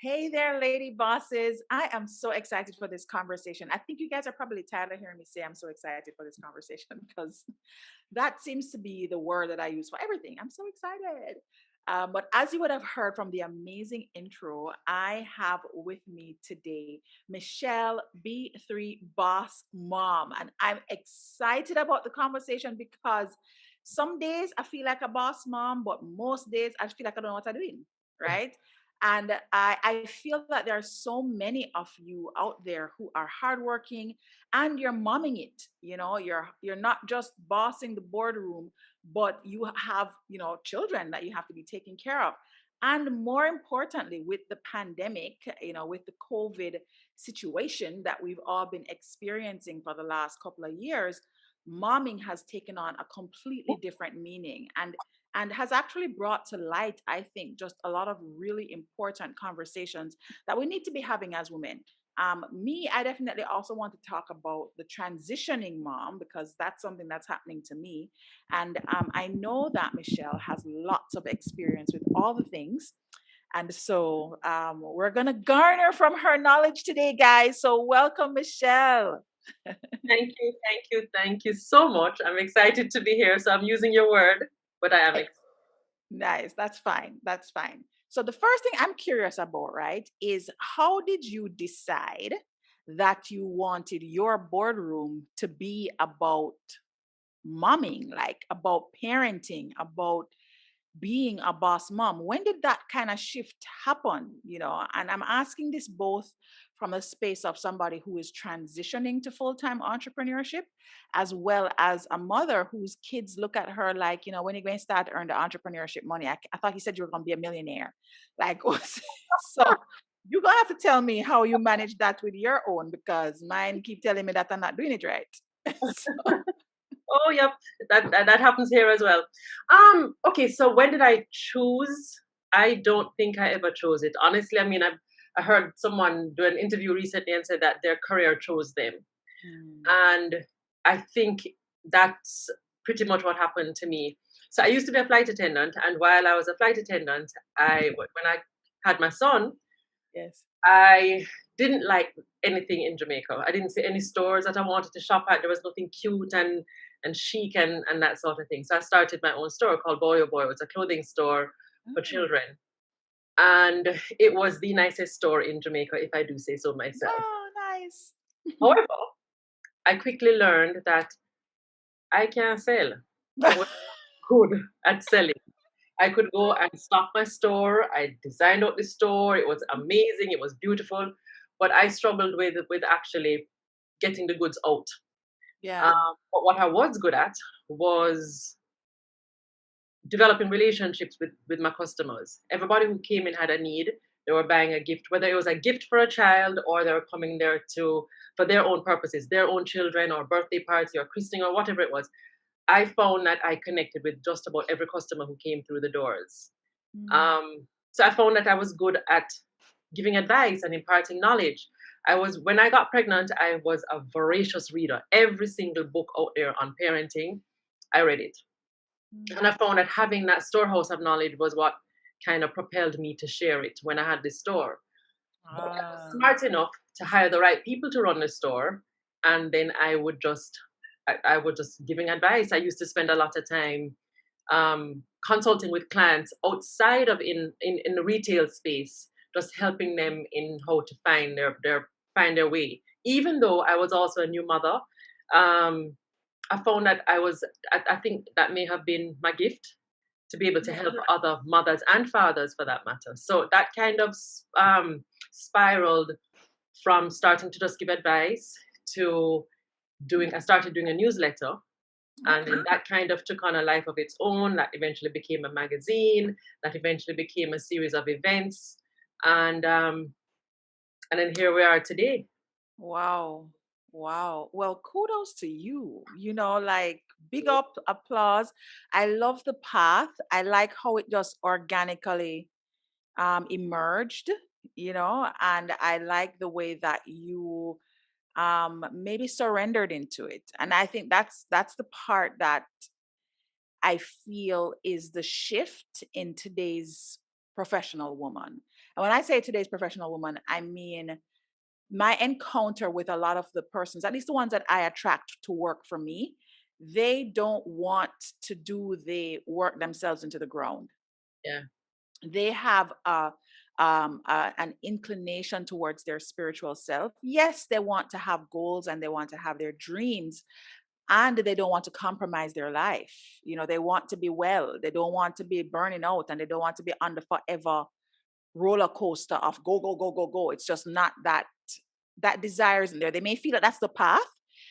Hey there, lady bosses. I am so excited for this conversation. I think you guys are probably tired of hearing me say I'm so excited for this conversation because that seems to be the word that I use for everything. I'm so excited. But as you would have heard from the amazing intro, I have with me today Michelle B3 Boss Mom. And I'm excited about the conversation because some days I feel like a boss mom, but most days I feel like I don't know what I'm doing, right? And I feel that there are so many of you out there who are hardworking and you're momming it. You're not just bossing the boardroom, but you have, children that you have to be taking care of. And more importantly, with the pandemic, with the COVID situation that we've all been experiencing for the last couple of years, momming has taken on a completely different meaning and has actually brought to light, I think, just a lot of really important conversations that we need to be having as women. I definitely also want to talk about the transitioning mom because that's something that's happening to me. And I know that Michelle has lots of experience with all the things. And so we're going to garner from her knowledge today, guys. So welcome, Michelle. Thank you so much. I'm excited to be here. So I'm using your word, but I am excited. Nice. That's fine. That's fine. So the first thing I'm curious about, right, is how did you decide that you wanted your boardroom to be about momming, like about parenting, about being a boss mom? When did that kind of shift happen? And I'm asking this both from a space of somebody who is transitioning to full-time entrepreneurship, as well as a mother whose kids look at her like, when you're going to start to earn the entrepreneurship money. I thought you said you were going to be a millionaire. Like, so you're going to have to tell me how you manage that with your own, because mine keep telling me that I'm not doing it right. So, Oh, yep, that happens here as well. Okay, so when did I choose? I don't think I ever chose it. Honestly, I mean, I heard someone do an interview recently and said that their career chose them, mm, and I think that's pretty much what happened to me. So I used to be a flight attendant, and while I was a flight attendant, when I had my son, yes. I didn't like anything in Jamaica. I didn't see any stores that I wanted to shop at. There was nothing cute and chic and that sort of thing. So I started my own store called Boy Oh Boy. It was a clothing store for Oh, children. And it was the nicest store in Jamaica, if I do say so myself. oh, nice. However, I quickly learned that I can't sell. I was good at selling. I could go and stock my store. I designed out the store. It was amazing. It was beautiful, but I struggled with actually getting the goods out. Yeah. But what I was good at was developing relationships with my customers. Everybody who came in had a need. They were buying a gift, whether it was a gift for a child or they were coming there to for their own purposes, their own children or birthday party or christening or whatever it was. I found that I connected with just about every customer who came through the doors. Mm. So I found that I was good at giving advice and imparting knowledge. When I got pregnant, I was a voracious reader. Every single book out there on parenting, I read it. And I Mm. found that having that storehouse of knowledge was what kind of propelled me to share it when I had this store. But I was Ah. smart enough to hire the right people to run the store, and then I would just giving advice. I used to spend a lot of time consulting with clients outside of in the retail space, just helping them in how to find their way. Even though I was also a new mother, um, I found that I think that may have been my gift to be able to Yeah. help other mothers and fathers for that matter. So that kind of spiraled from starting to just give advice to I started doing a newsletter, and Okay. then that kind of took on a life of its own. That eventually became a magazine. That eventually became a series of events, and um, and then here we are today. Wow. Wow. Well, kudos to you. Like big up applause. I love the path. I like how it just organically emerged, and I like the way that you maybe surrendered into it. And I think that's the part that I feel is the shift in today's professional woman. And when I say today's professional woman, I mean my encounter with a lot of the persons, at least the ones that I attract to work for me, they don't want to do the work themselves into the ground. Yeah. They have an inclination towards their spiritual self. Yes, they want to have goals and they want to have their dreams, and they don't want to compromise their life. They want to be well. They don't want to be burning out, and they don't want to be on the forever roller coaster of go, go, go, go, go. It's just not that desire isn't there. They may feel that that's the path.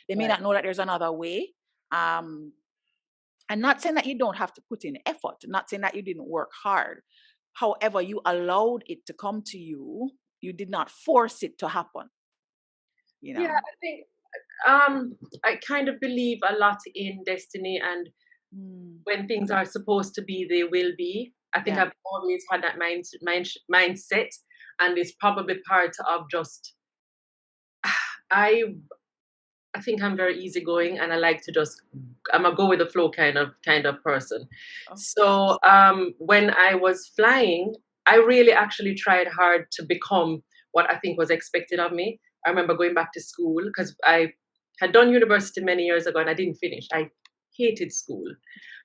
They may Right. not know that there's another way. Um, and not saying that you don't have to put in effort, not saying that you didn't work hard. However, you allowed it to come to you. You did not force it to happen, you Yeah, know. I think I kind of believe a lot in destiny, and Mm, when things are supposed to be, they will be. I think yeah. I've always had that mindset, and it's probably part of just I I think I'm very easygoing, and I like to just I'm a go with the flow kind of person. Okay. So when I was flying, I really actually tried hard to become what I think was expected of me. I remember going back to school because I had done university many years ago and I didn't finish. I hated school.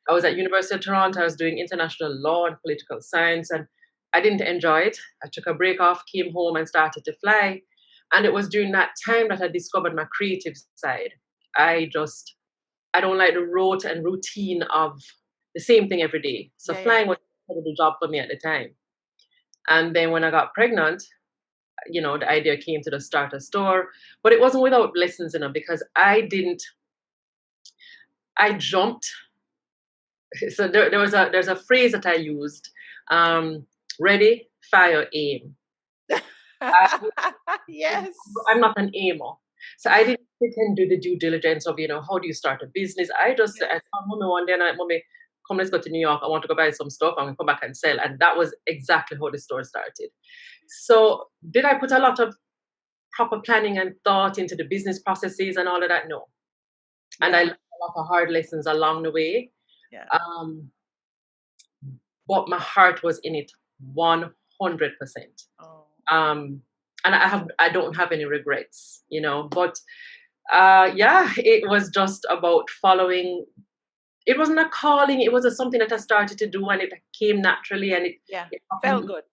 I was at University of Toronto. I was doing international law and political science, and I didn't enjoy it. I took a break off, came home, and started to fly. And it was during that time that I discovered my creative side. I just I don't like the rote and routine of the same thing every day. So Yeah, yeah. flying was a incredible job for me at the time. And then when I got pregnant, the idea came to just start a store, but it wasn't without lessons in it because I jumped. So there's a phrase that I used, um, ready, fire, aim. I, Yes. I'm not an aimer. So I didn't sit and do the due diligence of, how do you start a business? I Yes. told mommy one day night, mommy, come, let's go to New York. I want to go buy some stuff. I'm going to come back and sell. And that was exactly how the store started. So did I put a lot of proper planning and thought into the business processes and all of that? No. And I Yeah. learned a lot of hard lessons along the way. Yeah. Um, but my heart was in it 100%. Oh. Um, and I don't have any regrets, but yeah, it was just about following. It wasn't a calling, it was something that I started to do and it came naturally, and Yeah. it Felt happened. good.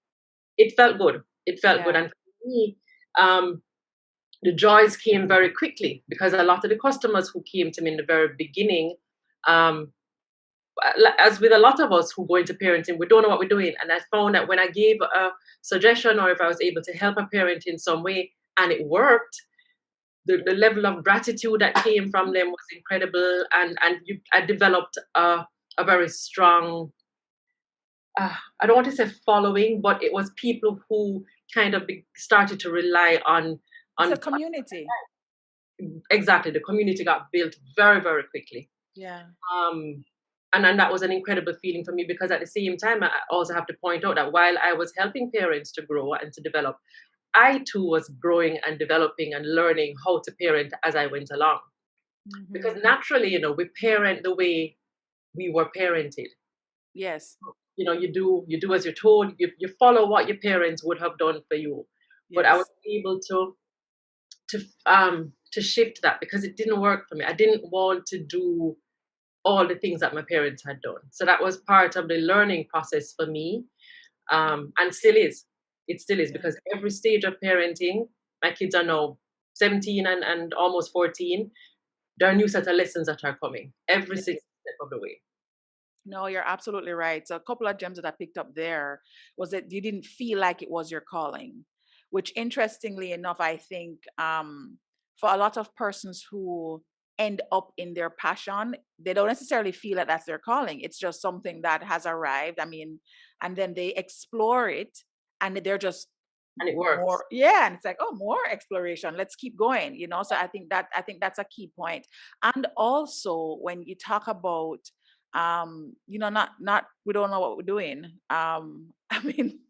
It felt good. It felt good. Yeah. And for me, um, the joys came very quickly because a lot of the customers who came to me in the very beginning, um, as with a lot of us who go into parenting, we don't know what we're doing. And I found that when I gave a suggestion or if I was able to help a parent in some way and it worked, the level of gratitude that came from them was incredible. And I developed a very strong, I don't want to say following, but it was people who kind of started to rely It's a on community. exactly. The community got built very, very quickly. Yeah. Um, and that was an incredible feeling for me because at the same time, I also have to point out that while I was helping parents to grow and to develop, I too was growing and developing and learning how to parent as I went along. Because Hmm. naturally, we parent the way we were parented. Yes. You do as you're told. You follow what your parents would have done for you. But I was Yes. able to shift that because it didn't work for me. I didn't want to do all the things that my parents had done. So that was part of the learning process for me, and still is. It still is Yeah. because every stage of parenting, my kids are now 17 and almost 14. There are new set of lessons that are coming every Yes. single step of the way. No, you're absolutely right. So a couple of gems that I picked up there was that you didn't feel like it was your calling, which interestingly enough, I think for a lot of persons who end up in their passion, they don't necessarily feel that that's their calling. It's just something that has arrived. I mean, and then they explore it and they're just And it works. more, yeah, and it's like, oh, more exploration, let's keep going. So I think that's a key point. And also when you talk about not we don't know what we're doing. I mean,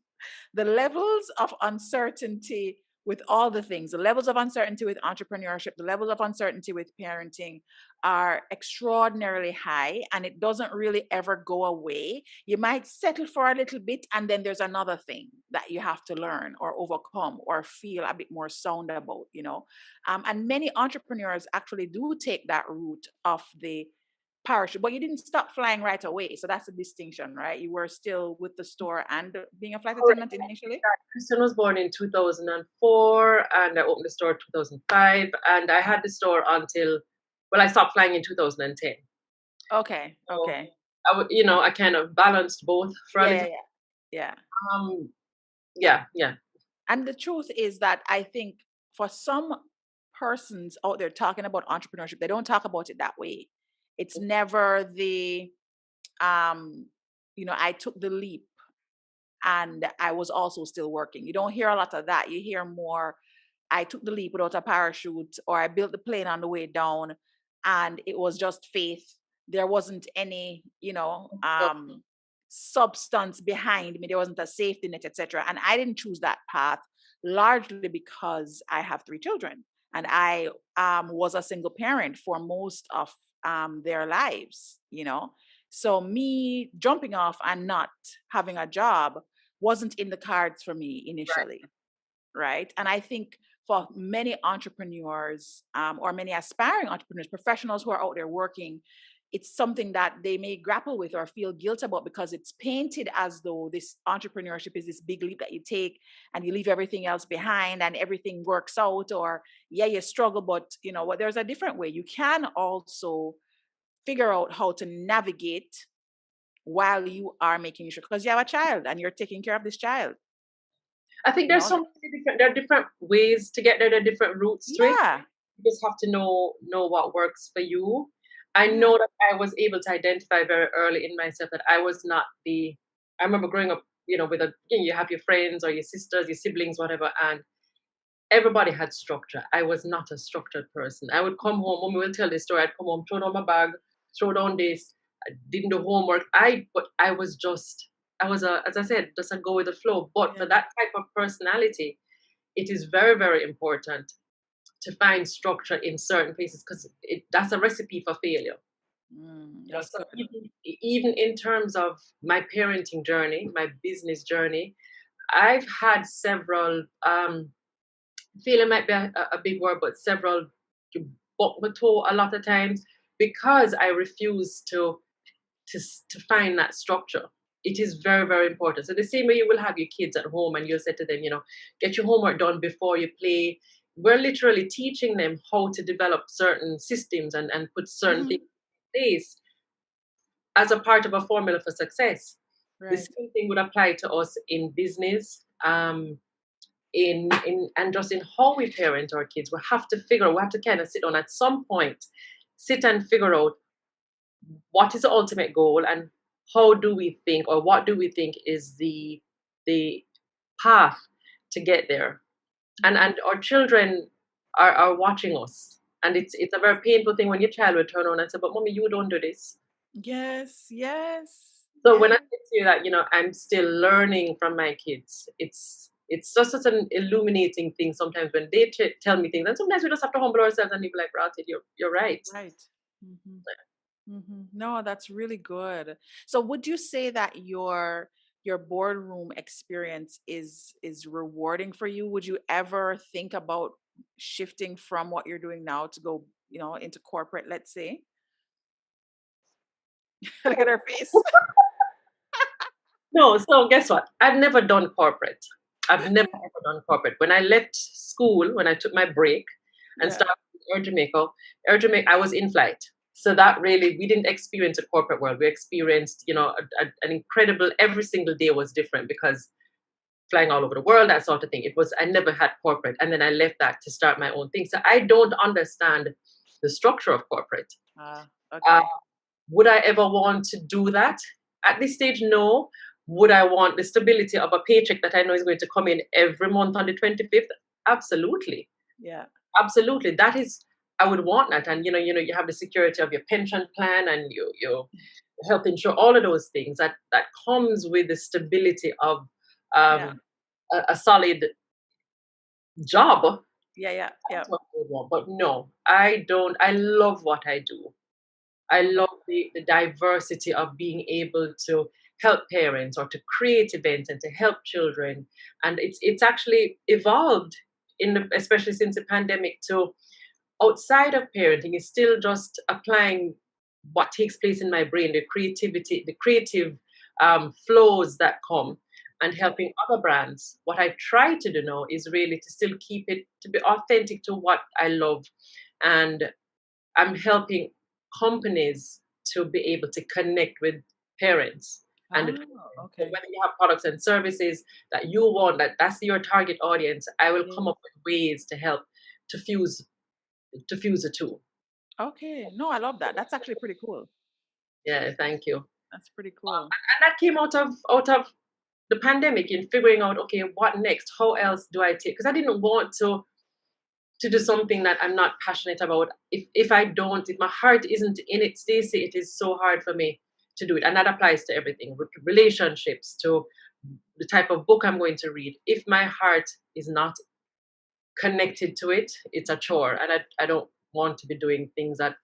the levels of uncertainty with all the things. The levels of uncertainty with entrepreneurship, the levels of uncertainty with parenting are extraordinarily high, and it doesn't really ever go away. You might settle for a little bit, and then there's another thing that you have to learn or overcome or feel a bit more sound about, and many entrepreneurs actually do take that route of the parachute, but you didn't stop flying right away. So that's a distinction, right? You were still with the store and being a flight attendant initially. Kristen was born in 2004, and I opened the store in 2005, and I had the store until, well, I stopped flying in 2010. Okay. So Okay. I kind of balanced both for a Yeah. little. Yeah. Yeah. Um, yeah, yeah. And the truth is that I think for some persons out there talking about entrepreneurship, they don't talk about it that way. It's never the, um, I took the leap and I was also still working. You don't hear a lot of that. You hear more, I took the leap without a parachute, or I built the plane on the way down, and it was just faith. There wasn't any, So, substance behind me. There wasn't a safety net, etc. And I didn't choose that path largely because I have three children, and I was a single parent for most of their lives. So me jumping off and not having a job wasn't in the cards for me right. initially, right? And I think for many entrepreneurs, or many aspiring entrepreneurs, professionals who are out there working, it's something that they may grapple with or feel guilt about, because it's painted as though this entrepreneurship is this big leap that you take and you leave everything else behind and everything works out, or yeah, you struggle, but there's a different way. You can also figure out how to navigate while you are making sure, because you have a child and you're taking care of this child, I think you there's know so many different. There are different ways to get there. There are different routes to it. yeah. You just have to know what works for you. I Yeah. know that I was able to identify very early in myself that I was not the. I remember growing up, with you have your friends or your sisters, your siblings, whatever, and everybody had structure. I was not a structured person. I would come home. Mommy will tell this story. I'd come home, throw down my bag, throw down this. I didn't do homework. But I was just. I was as I said, just a go with the flow. But for Yeah. that type of personality, it is very, very important to find structure in certain places because that's a recipe for failure. That's So good. even in terms of my parenting journey, my business journey, I've had several. Failure might be a big word, but several buck my toe a lot of times because I refuse to find that structure. It is very, very important. So the same way you will have your kids at home and you'll say to them, get your homework done before you play. We're literally teaching them how to develop certain systems and put certain things Mhm. in place as a part of a formula for success. The Right. same thing would apply to us in business, in and just in how we parent our kids. We have to kind of sit down at some point, sit and figure out what is the ultimate goal and how do we think or what do we think is the path to get there. And our children are watching us, and it's a very painful thing when your child will turn on and say, but mommy, you don't do this. Yes, yes, So when I yes. say to you that I'm still learning from my kids, it's just such an illuminating thing sometimes when they tell me things, and sometimes we just have to humble ourselves and be like, Rati, you're right. Right. Hmm. No, that's really good. So would you say that your boardroom experience is rewarding for you? Would you ever think about shifting from what you're doing now to go, into corporate, let's say? Look at her face. No, so guess what? I've never done corporate. I've never ever done corporate. When I left school, when I took my break and Yeah. started Air Jamaica, I was in flight. So that really, we didn't experience a corporate world. We experienced, an incredible, every single day was different because flying all over the world, that sort of thing. I never had corporate. And then I left that to start my own thing. So I don't understand the structure of corporate. Uh, Okay. would I ever want to do that? At this stage, no. Would I want the stability of a paycheck that I know is going to come in every month on the 25th? Absolutely. Yeah. Absolutely. That is, I would want that. And you have the security of your pension plan and your health insurance, all of those things that comes with the stability of Yeah. um, a solid job. Yeah, yeah, yeah. That's what I would want. But no, I don't. I love what I do. I love the diversity of being able to help parents or to create events and to help children. And it's actually evolved especially since the pandemic to outside of parenting is still just applying what takes place in my brain, the creativity, the creative flows that come, and helping other brands. What I try to do now is really to still keep it to be authentic to what I love, and I'm helping companies to be able to connect with parents and the children. Oh, So okay. whether you have products and services that you want, that's your target audience, I will Yeah. come up with ways to help to fuse the two. Okay. No, I love that. That's actually pretty cool. Yeah, thank you. That's pretty cool. And that came out of the pandemic in figuring out, okay, what next? How else do I take? Because I didn't want to do something that I'm not passionate about. If I don't, if my heart isn't in it, Stacey, it is so hard for me to do it. And that applies to everything, relationships, to the type of book I'm going to read. If my heart is not connected to it, it's a chore. And I don't want to be doing things that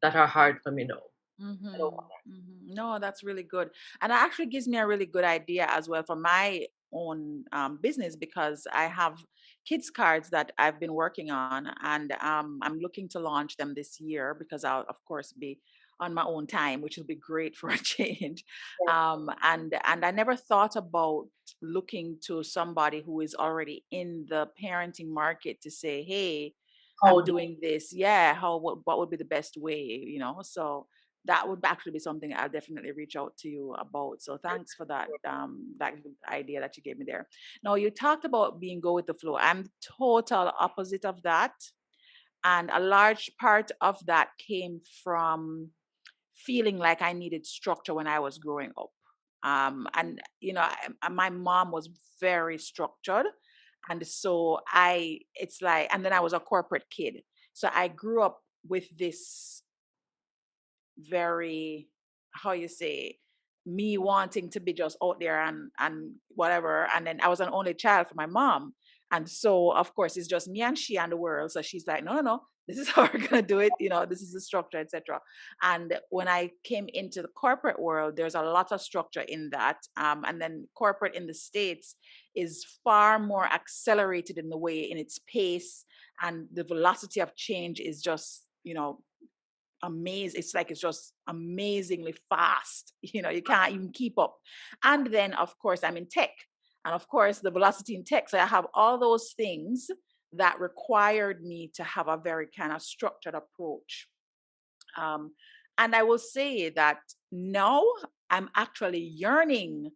are hard for me. No. I don't Mm-hmm. want Mm-hmm. No, that's really good. And it actually gives me a really good idea as well for my own business because I have kids cards that I've been working on and I'm looking to launch them this year because I'll of course be on my own time, which will be great for a change. that. And I never thought about looking to somebody who is already in the parenting market to say, hey, How I'm do doing this. Yeah, what would be the best way, So that would actually be something I'll definitely reach out to you about. So thanks for that good idea that you gave me there. Now you talked about being go with the flow. I'm the total opposite of that. And a large part of that came from feeling like I needed structure when I was growing up. And my mom was very structured. And so it's like, and then I was a corporate kid. So I grew up with this very, how you say, me wanting to be just out there and whatever. And then I was an only child for my mom. And so of course it's just me and she and the world. So she's like, no, no, no, this is how we're gonna do it, this is the structure, etc. And when I came into the corporate world, there's a lot of structure in that. And then corporate in the States is far more accelerated in the way in its pace, and the velocity of change is just, amazing. It's like it's just amazingly fast. You can't even keep up. And then, of course, I'm in tech. And of course, the velocity in tech. So I have all those things that required me to have a very kind of structured approach. Um, and I will say that now I'm actually yearning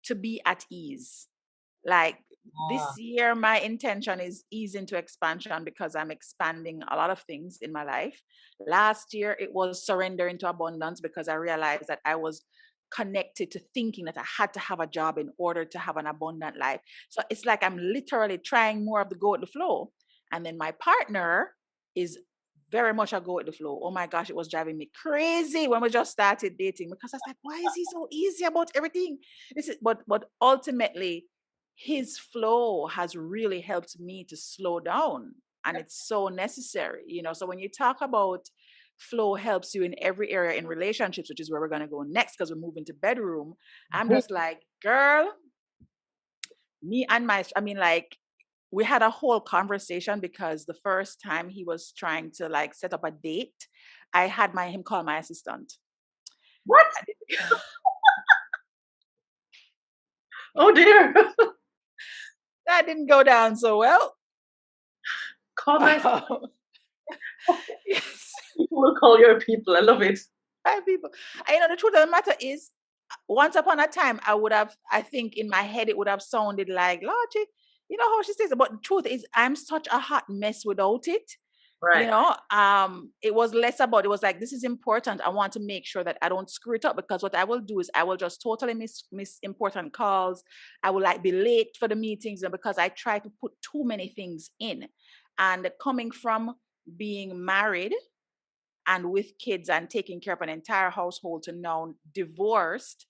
to be at ease. Like Ah, this year, my intention is ease into expansion because I'm expanding a lot of things in my life. Last year, it was surrender into abundance because I realized that I was connected to thinking that I had to have a job in order to have an abundant life. So it's like I'm literally trying more of the go with the flow. And then my partner is very much a go with the flow. Oh my gosh, it was driving me crazy when we just started dating because I was like, why is he so easy about everything? But ultimately his flow has really helped me to slow down, and it's so necessary. So when you talk about flow helps you in every area in relationships, which is where we're going to go next because we're moving to bedroom, I'm mhm. just like, girl, me and my I mean, like, we had a whole conversation because the first time he was trying to like set up a date, I had my him call my assistant. What? Oh dear. That didn't go down so well. Call my Yes. people will call your people. I love it. Five people. The truth of the matter is, once upon a time, I think in my head, it would have sounded like logic. You know how she says it, but the truth is, I'm such a hot mess without it. Right. It was less about, it was like, this is important. I want to make sure that I don't screw it up because what I will do is I will just totally miss important calls. I will like be late for the meetings and because I try to put too many things in. And coming from being married and with kids and taking care of an entire household to now divorced,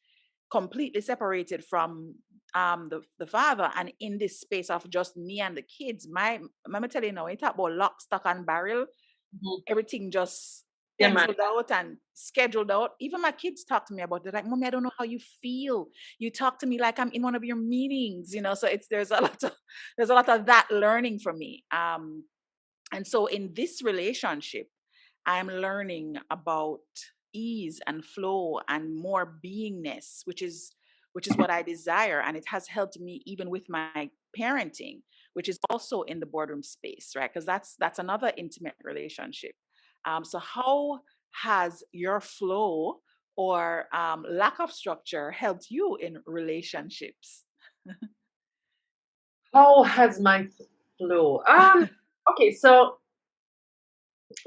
completely separated from the father, and in this space of just me and the kids, my mama tell you now, when you talk about lock, stock, and barrel, Mhm. everything just Yeah, man. penciled out and scheduled out. Even my kids talk to me about it. Like, Mommy, I don't know how you feel. You talk to me like I'm in one of your meetings, you know. So it's there's a lot of that learning for me. And so in this relationship, I'm learning about ease and flow and more beingness, which is what I desire. And it has helped me even with my parenting, which is also in the boardroom space, right? Because that's another intimate relationship. So how has your flow or lack of structure helped you in relationships? How has my flow? Okay, so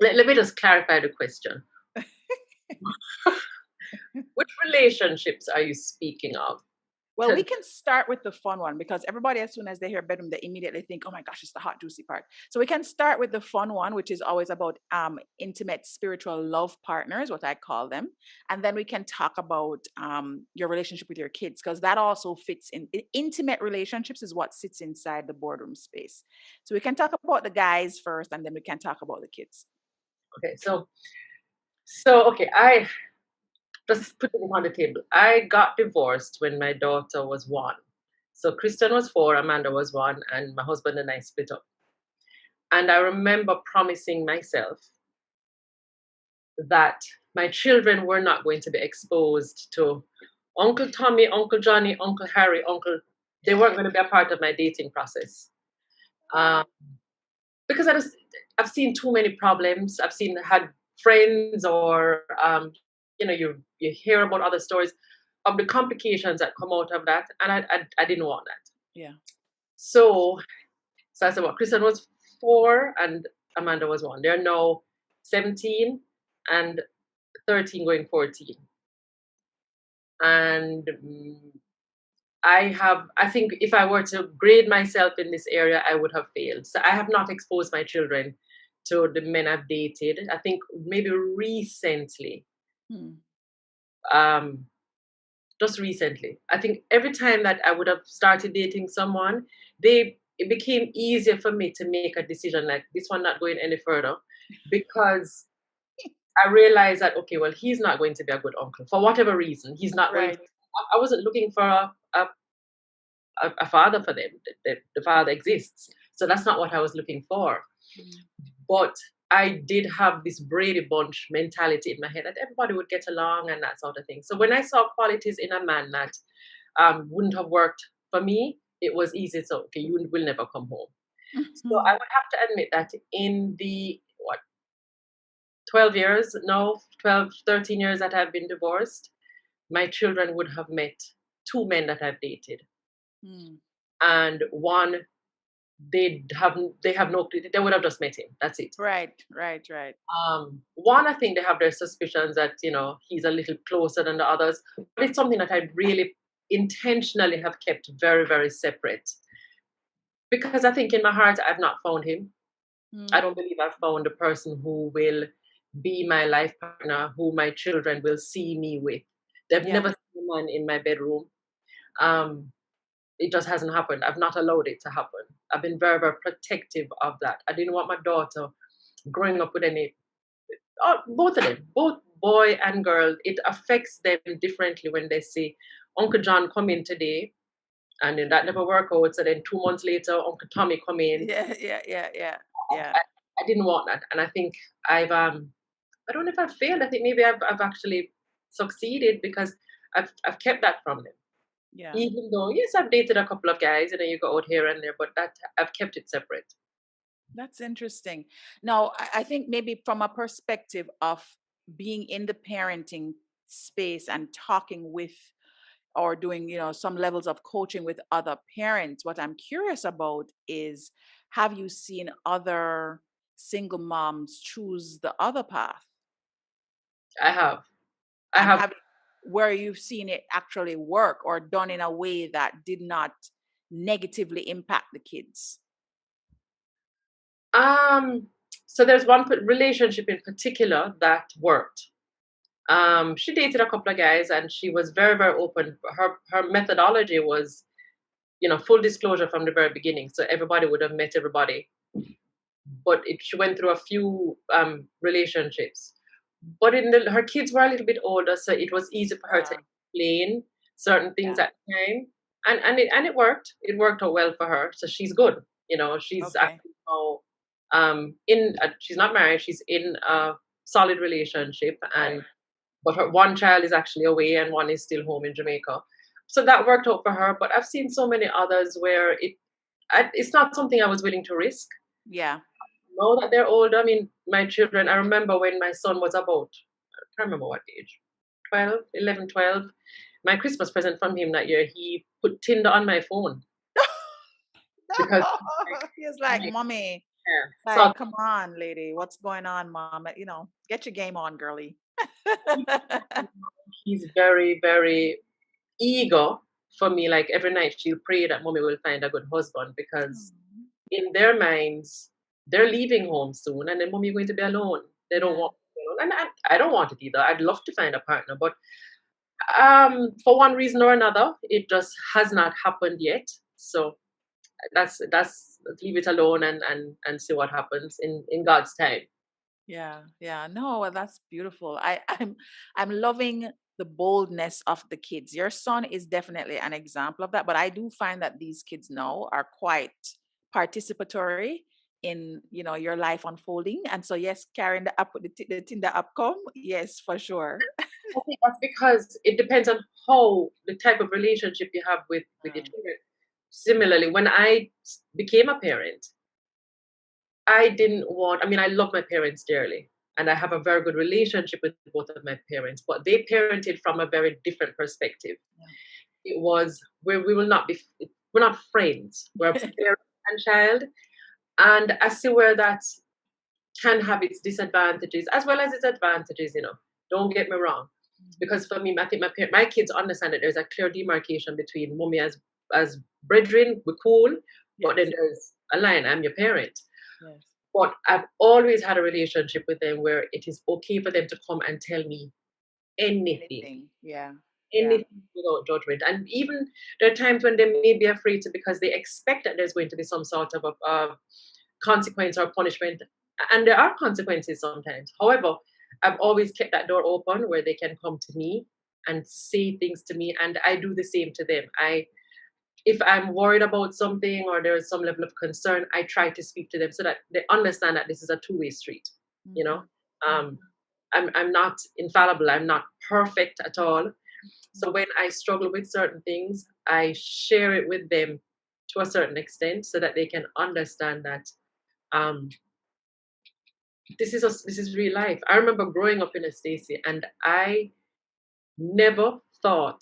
let me just clarify the question. Which relationships are you speaking of? Well, we To, can start with the fun one because everybody, as soon as they hear bedroom, they immediately think, "Oh my gosh, it's the hot, juicy part." So we can start with the fun one, which is always about intimate spiritual love partners, what I call them, and then we can talk about your relationship with your kids because that also fits in. Intimate relationships is what sits inside the boardroom space. So we can talk about the guys first, and then we can talk about the kids. okay, so okay, I just put it on the table. I got divorced when my daughter was 1. So Kristen was 4, Amanda was 1, and my husband and I split up. And I remember promising myself that my children were not going to be exposed to Uncle Tommy, Uncle Johnny, Uncle Harry, they weren't going to be a part of my dating process. Um, because I've seen too many problems. Had friends or you hear about other stories of the complications that come out of that, and I didn't want that. Yeah. So I said, well, Kristen was 4 and Amanda was 1. They're now 17 and 13 going 14. And I think if I were to grade myself in this area, I would have failed. So I have not exposed my children to the men I've dated. I think maybe recently, Hmm. um, just recently. I think every time that I would have started dating someone, it became easier for me to make a decision like this one not going any further because I realized that okay, well, he's not going to be a good uncle for whatever reason. He's not going. Right. I wasn't looking for a father for them. The father exists, so that's not what I was looking for. Mm. But I did have this Brady Bunch mentality in my head that everybody would get along and that sort of thing. So when I saw qualities in a man that wouldn't have worked for me, it was easy. So okay, you will never come home. So I Mhm. would have to admit that in the 12 years, no, 12, 13 years that I've been divorced, my children would have met 2 men that I've dated. Mm. And one, they have no, they would have just met him. That's it. Right. Right. Right. One, I think they have their suspicions that, he's a little closer than the others. But it's something that I really intentionally have kept very, very separate. Because I think in my heart, I've not found him. I don't Mm. believe I've found the person who will be my life partner, who my children will see me with. They've Yeah. never seen a man in my bedroom. Um, it just hasn't happened. I've not allowed it to happen. I've been very, very protective of that. I didn't want my daughter growing up with any, both of them, both boy and girl. It affects them differently when they see Uncle John come in today and then that never worked out. So then 2 months later, Uncle Tommy come in. Yeah. Yeah. Yeah. Yeah. Yeah. I didn't want that. And I think I don't know if I've failed. I think maybe I've actually succeeded because I've kept that from them. Yeah. Even though yes, I've dated a couple of guys and then you go out here and there, but that I've kept it separate. That's interesting. Now, I think maybe from a perspective of being in the parenting space and talking with or doing, some levels of coaching with other parents, what I'm curious about is have you seen other single moms choose the other path? I have. I And have have where you've seen it actually work or done in a way that did not negatively impact the kids? um so there's one relationship in particular that worked. She dated a couple of guys and she was very, very open. Her methodology was full disclosure from the very beginning, so everybody would have met everybody. But she went through a few relationships. But her kids were a little bit older, so it was easy for her to Yeah. explain certain things Yeah. at the time, and it worked. It worked out well for her, so she's good. She's Okay. actually now she's not married. She's in a solid relationship, Right. and but her one child is actually away, and one is still home in Jamaica. So that worked out for her. But I've seen so many others where it's not something I was willing to risk. Yeah. Now that they're older, I mean, my children, I remember when my son was about, I can't remember what age, 12, 11, 12. My Christmas present from him that year, he put Tinder on my phone because He was like, I, "Mommy, yeah, like, saw come on, lady, what's going on, mom? Get your game on, girly." he's very, very eager for me. Like every night, she'll pray that mommy will find a good husband because Aw. in their minds, they're leaving home soon and then mommy going to be alone. They don't Yeah. want to be alone. And I don't want it either. I'd love to find a partner, but for one reason or another, it just has not happened yet. So let's leave it alone and see what happens in God's time. Yeah, yeah. No, well, that's beautiful. I'm loving the boldness of the kids. Your son is definitely an example of that, but I do find that these kids now are quite participatory in, your life unfolding. And so yes, carrying the Tinder app come, yes, for sure. I think that's because it depends on how the type of relationship you have with your Mm, children. Similarly, when I became a parent, I didn't want, I mean, I love my parents dearly, and I have a very good relationship with both of my parents, but they parented from a very different perspective. It was where we will not be, we're not friends, we're yeah. parent and child. And I see where that can have its disadvantages as well as its advantages. Don't get me wrong. Because for me, I think my kids understand that there's a clear demarcation between mommy as brethren, we're cool, but then Yes, there's a line, I'm your parent. yes. But I've always had a relationship with them where it is okay for them to come and tell me anything, Anything. Yeah, yeah. anything without judgment. And even there are times when they may be afraid to because they expect that there's going to be some sort of a consequence or punishment. And there are consequences sometimes. However, I've always kept that door open where they can come to me and say things to me, and I do the same to them. If I'm worried about something or there is some level of concern, I try to speak to them so that they understand that this is a two-way street. You know, Mhm, um, I'm not infallible. I'm not perfect at all. So mhm. when I struggle with certain things, I share it with them to a certain extent so that they can understand that um, this is real life. I remember growing up in a Stacy, and I never thought,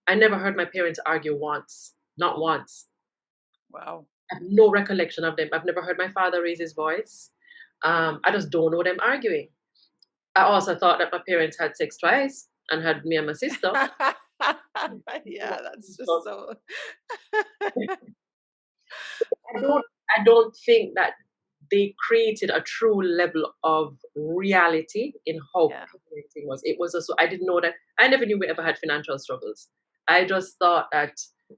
I never heard my parents argue once, not once. Wow. I have no recollection of them. I've never heard my father raise his voice. I just don't know them arguing. I also thought that my parents had sex twice and had me and my sister. Yeah, that's just So so. I don't think that they created a true level of reality in how Yeah, parenting was. It was also I didn't know that I never knew we ever had financial struggles. I just thought that,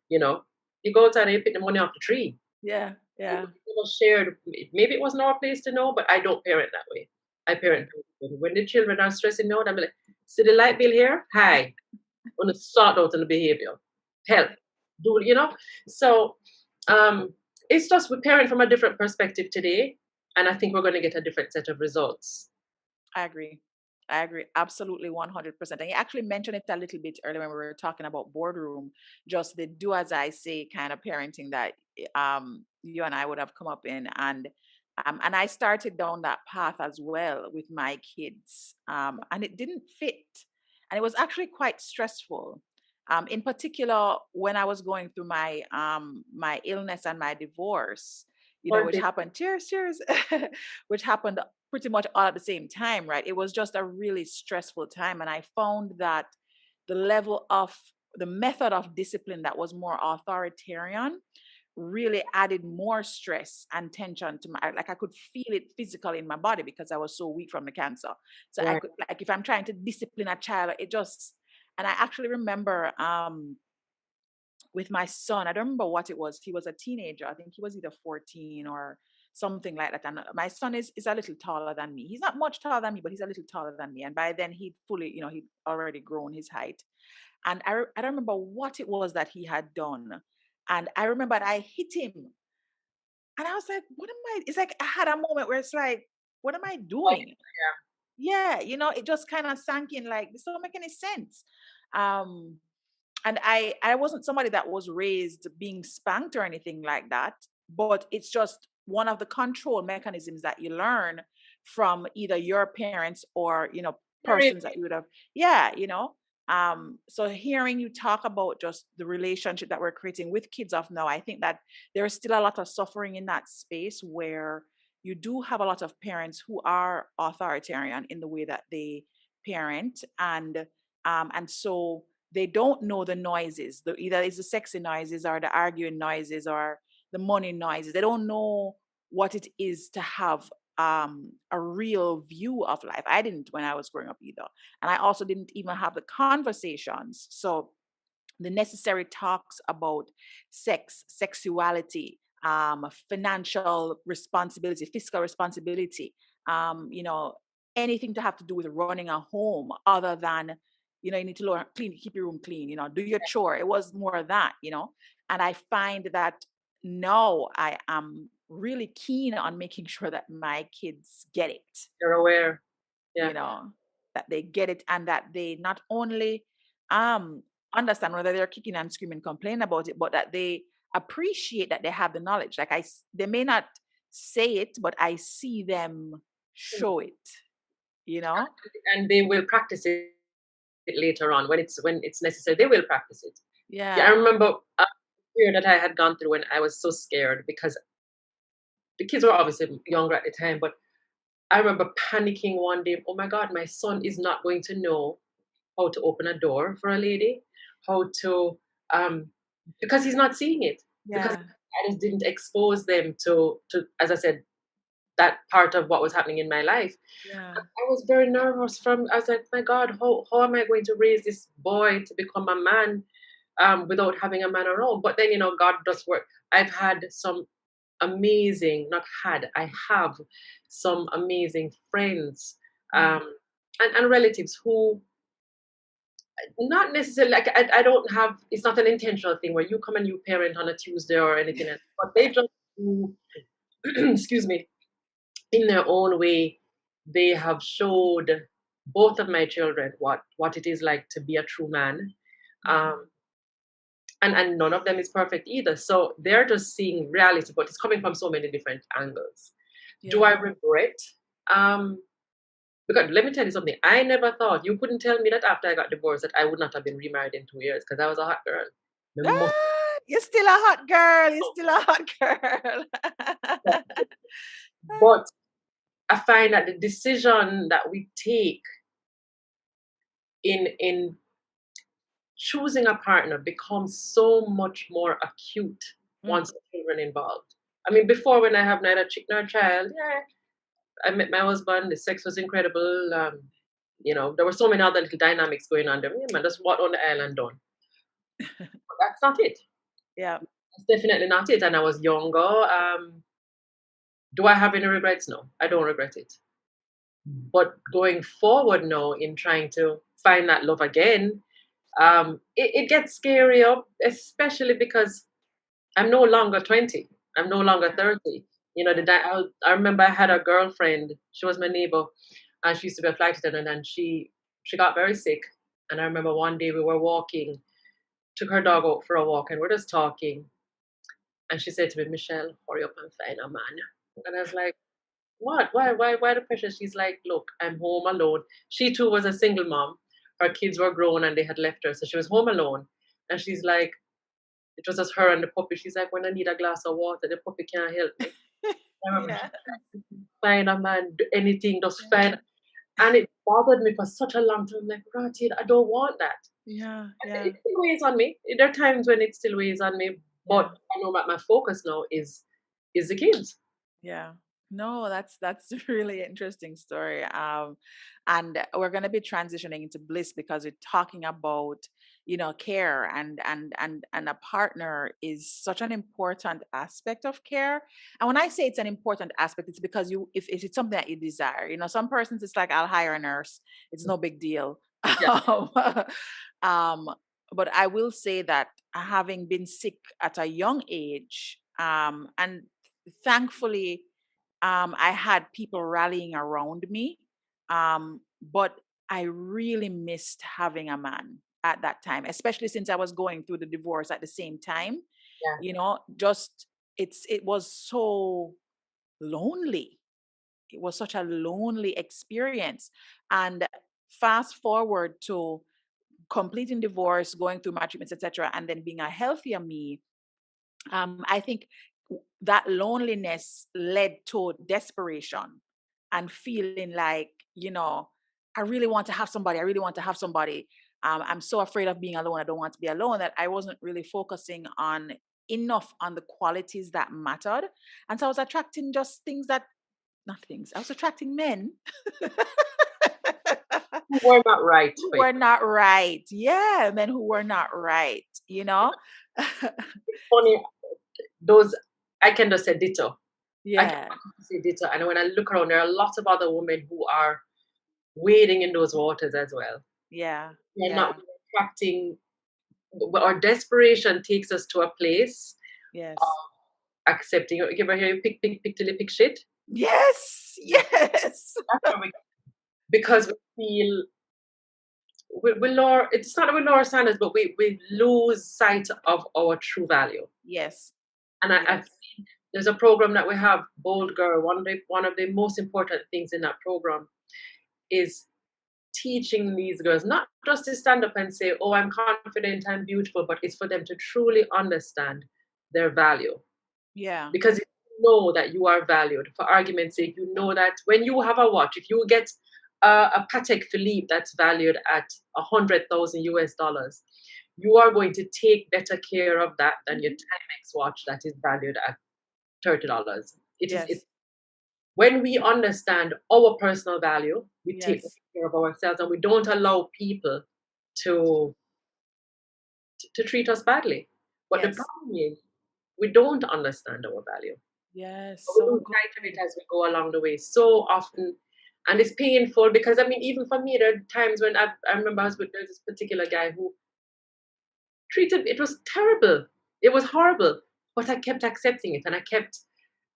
you know, you go outside and you pick the money off the tree. yeah, It yeah. was shared. Maybe it wasn't our place to know, but I don't parent that way. I Right. parent when the children are stressing me out, I'm like, see the light bill here? Hi. On the sort out on the behavior. Help. Do So um it's just we parent from a different perspective today. And I think we're gonna get a different set of results. I agree. I agree absolutely 100%. And you actually mentioned it a little bit earlier when we were talking about boardroom, just the do as I say kind of parenting that you and I would have come up in. And I started down that path as well with my kids. And it didn't fit. And it was actually quite stressful. In particular, when I was going through my illness and my divorce, Or which they happened, cheers, cheers, which happened pretty much all at the same time, right? It was just a really stressful time. And I found that the method of discipline that was more authoritarian really added more stress and tension to my, like I could feel it physically in my body because I was so weak from the cancer. So I right. could, like, if I'm trying to discipline a child, it just, and I actually remember with my son. I don't remember what it was. He was a teenager. I think he was either 14 or something like that. And my son is a little taller than me. He's not much taller than me, but he's a little taller than me. And by then he'd fully, he'd already grown his height. And I don't remember what it was that he had done. And I remember I hit him. And I was like, what am I? It's like I had a moment where it's like, what am I Like, doing? Yeah, it just kind of sank in like this don't make any sense. Um, and I wasn't somebody that was raised being spanked or anything like that, but it's just one of the control mechanisms that you learn from either your parents or yeah. persons that you would have. Yeah, so hearing you talk about just the relationship that we're creating with kids of now, I think that there's still a lot of suffering in that space where you do have a lot of parents who are authoritarian in the way that they parent, and so they don't know the noises, either it's the sexy noises or the arguing noises or the money noises. They don't know what it is to have a real view of life. I didn't when I was growing up either. And I also didn't even have the conversations. So the necessary talks about sex, sexuality, financial responsibility, fiscal responsibility, anything to have to do with running a home other than, you need to clean, keep your room clean, do your chore. It was more of that, and I find that now I am really keen on making sure that my kids get it, You're aware. Yeah. you know, that they get it and that they not only um understand whether they're kicking and screaming, complain about it, but that they appreciate that they have the knowledge. Like they may not say it, but I see them show it, you know? And they will practice it later on when it's necessary. They will practice it. Yeah, I Yeah. remember a period that I had gone through when I was so scared because the kids were obviously younger at the time, but I remember panicking one day. Oh my God, my son is not going to know how to open a door for a lady, how to um because he's not seeing it. Because Yeah. I just didn't expose them to as I said, that part of what was happening in my life. Yeah. I was very nervous I was like, my God, how am I going to raise this boy to become a man without having a man around? But then, God does work. I've had some amazing, not had, I have some amazing friends Mm. and relatives who not necessarily like I don't have it's not an intentional thing where you come and you parent on a Tuesday or anything else, but they just do excuse me, in their own way, they have showed both of my children what it is like to be a true man. Mhm. Um, and none of them is perfect either. So they're just seeing reality, but it's coming from so many different angles. Do I Yeah. regret? Um, because let me tell you something. I never thought you couldn't tell me that after I got divorced that I would not have been remarried in 2 years because I was a hot girl. The most Ah, you're still a hot girl. You're still a hot girl. but I find that the decision that we take in choosing a partner becomes so much more acute Mm. once the children involved. I mean, before when I have neither chick nor child, yeah, I met my husband. The sex was incredible. There were so many other little dynamics going on there. Yeah, man, just what on the island done. But that's not it. Yeah. That's definitely not it. And I was younger. Do I have any regrets? No, I don't regret it. But going forward now in trying to find that love again, it gets scarier, especially because I'm no longer 20. I'm no longer 30. I remember I had a girlfriend. She was my neighbor, and she used to be a flight attendant. And she got very sick. And I remember one day we were walking, took her dog out for a walk, and we're just talking. And she said to me, "Michelle, hurry up and find a man." And I was like, "What? Why the pressure?" She's like, "Look, I'm home alone." She too was a single mom. Her kids were grown and they had left her, so she was home alone. And she's like, it was just her and the puppy. She's like, when I need a glass of water, the puppy can't help me. I remember Yeah. find a man, do anything, just Yeah. find. And it bothered me for such a long time. I'm like, Rati, I don't want that. Yeah. It Yeah. still weighs on me. There are times when it still weighs on me, but Yeah. I know that my focus now is the kids. Yeah. No, that's a really interesting story. And we're going to be transitioning into bliss because we're talking about, care and a partner is such an important aspect of care. And when I say it's an important aspect, it's because if it's something that you desire. Some persons it's like I'll hire a nurse. It's no big deal. Yeah. Um, um, but I will say that having been sick at a young age, and thankfully I had people rallying around me. But I really missed having a man at that time, especially since I was going through the divorce at the same time. Yeah. Just it was so lonely. It was such a lonely experience. And fast forward to completing divorce, going through my treatments, etc., and then being a healthier me, I think that loneliness led to desperation and feeling like, I really want to have somebody. I really want to have somebody. I'm so afraid of being alone. I don't want to be alone, that I wasn't really focusing on enough on the qualities that mattered. And so I was attracting just things that, not things, I was attracting men You were not right who for you. were not right. Yeah, men who were not right. Funny, those I can just say ditto. I can Yeah, say ditto. And when I look around, there are lots of other women who are wading in those waters as well. yeah, They're not yeah, really attracting. Our desperation takes us to a place yes. of accepting. You ever hear pick, pick, pick till you pick shit? Yes, yes. That's where we because we feel we lower. It's not that we lower standards, but we lose sight of our true value. Yes, And I yes, think there's a program that we have, Bold Girl. One of the most important things in that program is teaching these girls not just to stand up and say, "Oh, I'm confident, I'm beautiful," but it's for them to truly understand their value. yeah. Because if you know that you are valued, for argument's sake, you know that when you have a watch, if you get a Patek Philippe that's valued at 100,000 US dollars, you are going to take better care of that than your Mhm. Timex watch that is valued at $30. It Yes, when we understand our personal value, we take yes, care of ourselves and we don't allow people to to treat us badly. But the yes, problem is we don't understand our value. yes. But we So lose sight of it good. as we go along the way so often. And it's painful because I mean, even for me, there are times when I remember I was with there's this particular guy who treated it was terrible. It was horrible. But I kept accepting it and I kept